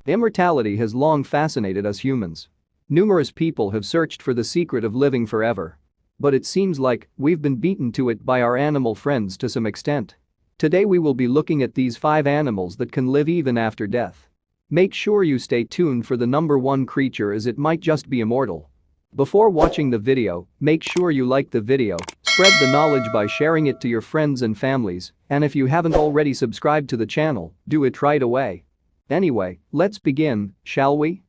Immortality has long fascinated us humans. Numerous people have searched for the secret of living forever. But it seems like we've been beaten to it by our animal friends to some extent. Today we will be looking at these 5 animals that can live even after death. Make sure you stay tuned for the number 1 creature, as it might just be immortal. Before watching the video, make sure you like the video, spread the knowledge by sharing it to your friends and families, and if you haven't already subscribed to the channel, do it right away. Anyway, let's begin, shall we?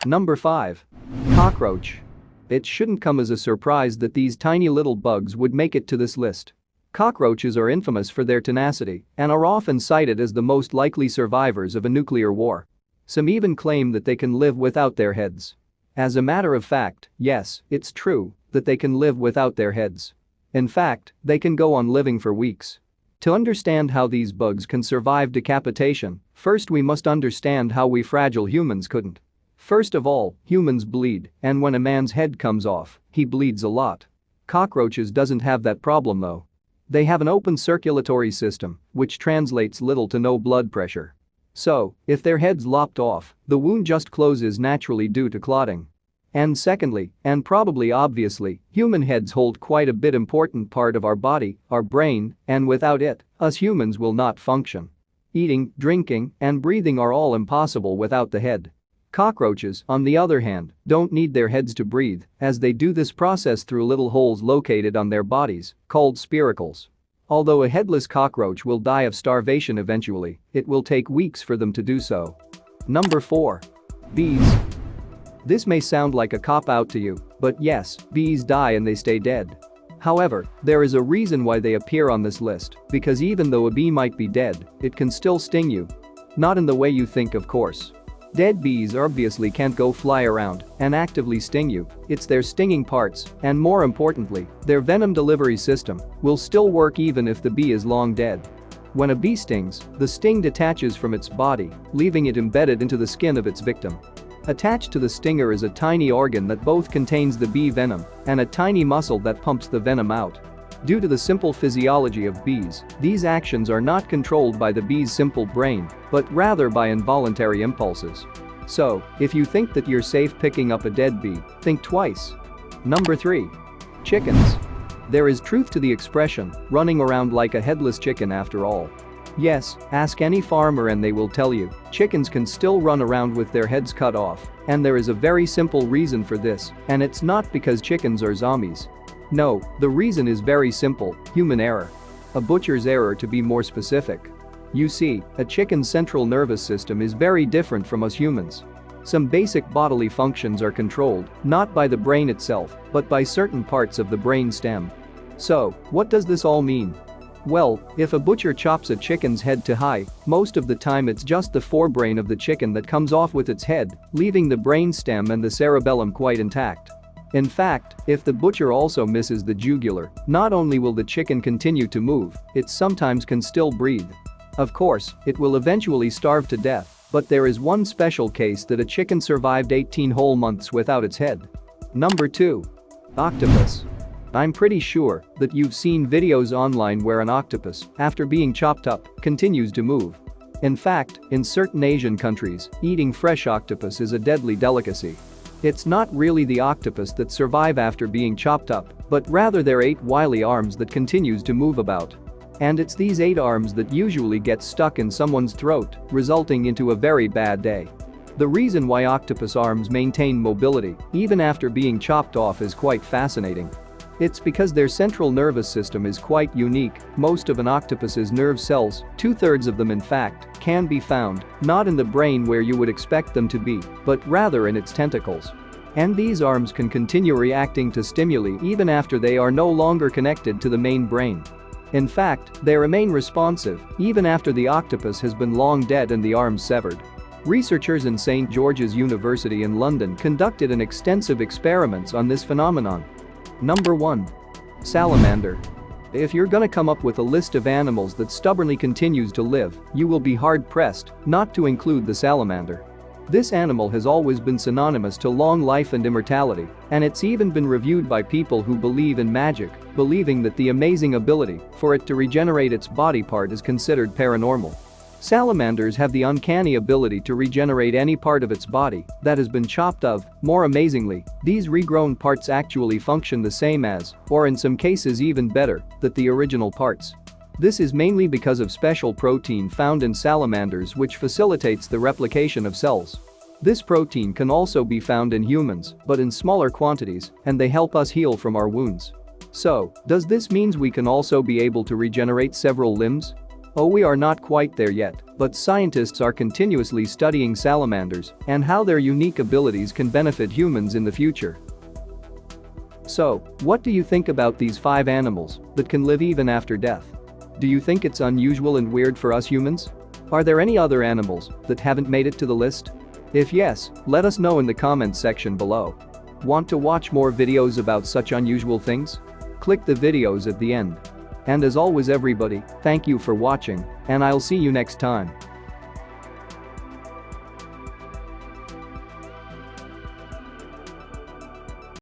Number 5. Cockroach. It shouldn't come as a surprise that these tiny little bugs would make it to this list. Cockroaches are infamous for their tenacity and are often cited as the most likely survivors of a nuclear war. Some even claim that they can live without their heads. As a matter of fact, yes, it's true that they can live without their heads. In fact, they can go on living for weeks. To understand how these bugs can survive decapitation, first we must understand how we fragile humans couldn't. First of all, humans bleed, and when a man's head comes off, he bleeds a lot. Cockroaches doesn't have that problem though. They have an open circulatory system, which translates little to no blood pressure. So, if their head's lopped off, the wound just closes naturally due to clotting. And secondly, and probably obviously, human heads hold quite a bit important part of our body, our brain, and without it, us humans will not function. Eating, drinking, and breathing are all impossible without the head. Cockroaches, on the other hand, don't need their heads to breathe, as they do this process through little holes located on their bodies, called spiracles. Although a headless cockroach will die of starvation eventually, it will take weeks for them to do so. Number 4. Bees. This may sound like a cop-out to you, but yes, bees die and they stay dead. However, there is a reason why they appear on this list, because even though a bee might be dead, it can still sting you. Not in the way you think, of course. Dead bees obviously can't go fly around and actively sting you. It's their stinging parts, and more importantly, their venom delivery system, will still work even if the bee is long dead. When a bee stings, the sting detaches from its body, leaving it embedded into the skin of its victim. Attached to the stinger is a tiny organ that both contains the bee venom and a tiny muscle that pumps the venom out. Due to the simple physiology of bees, these actions are not controlled by the bee's simple brain, but rather by involuntary impulses. So, if you think that you're safe picking up a dead bee, think twice. Number 3. Chickens. There is truth to the expression, running around like a headless chicken after all. Yes, ask any farmer and they will tell you, chickens can still run around with their heads cut off, and there is a very simple reason for this, and it's not because chickens are zombies. No, the reason is very simple, human error. A butcher's error, to be more specific. You see, a chicken's central nervous system is very different from us humans. Some basic bodily functions are controlled, not by the brain itself, but by certain parts of the brain stem. So, what does this all mean? Well, if a butcher chops a chicken's head to high, most of the time it's just the forebrain of the chicken that comes off with its head, leaving the brain stem and the cerebellum quite intact. In fact, if the butcher also misses the jugular, not only will the chicken continue to move, it sometimes can still breathe. Of course, it will eventually starve to death, but there is one special case that a chicken survived 18 whole months without its head. Number 2. Octopus. I'm pretty sure that you've seen videos online where an octopus, after being chopped up, continues to move. In fact, in certain Asian countries, eating fresh octopus is a deadly delicacy. It's not really the octopus that survive after being chopped up, but rather their 8 wily arms that continues to move about. And it's these 8 arms that usually get stuck in someone's throat, resulting into a very bad day. The reason why octopus arms maintain mobility, even after being chopped off, is quite fascinating. It's because their central nervous system is quite unique. Most of an octopus's nerve cells, 2/3 of them in fact, can be found, not in the brain where you would expect them to be, but rather in its tentacles. And these arms can continue reacting to stimuli even after they are no longer connected to the main brain. In fact, they remain responsive, even after the octopus has been long dead and the arms severed. Researchers in St. George's University in London conducted an extensive experiments on this phenomenon. Number 1. Salamander. If you're gonna come up with a list of animals that stubbornly continues to live, you will be hard-pressed not to include the salamander. This animal has always been synonymous to long life and immortality, and it's even been reviewed by people who believe in magic, believing that the amazing ability for it to regenerate its body part is considered paranormal. Salamanders have the uncanny ability to regenerate any part of its body that has been chopped off. More amazingly, these regrown parts actually function the same as, or in some cases even better, than the original parts. This is mainly because of special protein found in salamanders which facilitates the replication of cells. This protein can also be found in humans, but in smaller quantities, and they help us heal from our wounds. So, does this mean we can also be able to regenerate several limbs? Oh, we are not quite there yet, but scientists are continuously studying salamanders and how their unique abilities can benefit humans in the future. So, what do you think about these 5 animals that can live even after death? Do you think it's unusual and weird for us humans? Are there any other animals that haven't made it to the list? If yes, let us know in the comments section below. Want to watch more videos about such unusual things? Click the videos at the end. And as always everybody, thank you for watching, and I'll see you next time.